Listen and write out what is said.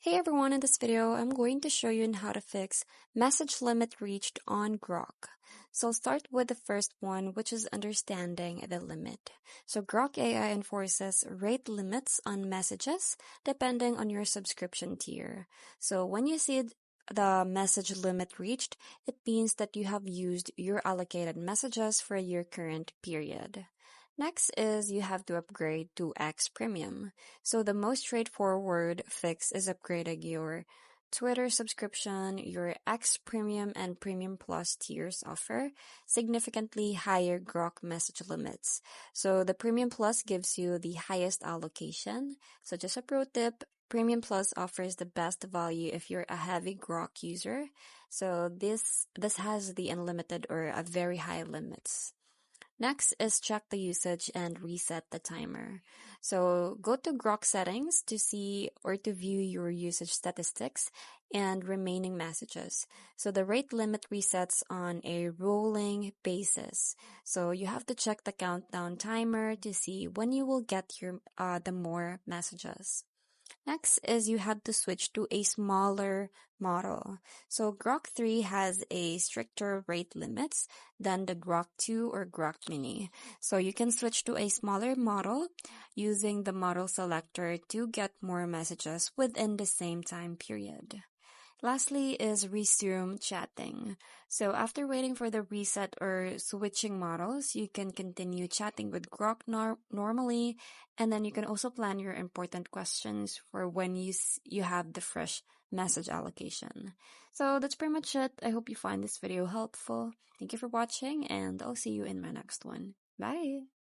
Hey everyone, in this video, I'm going to show you on how to fix message limit reached on Grok. So I'll start with the first one, which is understanding the limit. So Grok AI enforces rate limits on messages depending on your subscription tier. So when you see the message limit reached, it means that you have used your allocated messages for your current period. Next is you have to upgrade to X Premium. So the most straightforward fix is upgrading your Twitter subscription. Your X Premium and Premium Plus tiers offer significantly higher Grok message limits. So the Premium Plus gives you the highest allocation. So just a pro tip, Premium Plus offers the best value if you're a heavy Grok user. So this has the unlimited or a very high limits. Next is check the usage and reset the timer. So go to Grok settings to see or to view your usage statistics and remaining messages. So the rate limit resets on a rolling basis. So you have to check the countdown timer to see when you will get your the more messages. Next is you have to switch to a smaller model. So Grok 3 has a stricter rate limits than the Grok 2 or Grok Mini. So you can switch to a smaller model using the model selector to get more messages within the same time period. Lastly is resume chatting. So after waiting for the reset or switching models, you can continue chatting with Grok normally, and then you can also plan your important questions for when you have the fresh message allocation. So that's pretty much it. I hope you find this video helpful. Thank you for watching, and I'll see you in my next one. Bye!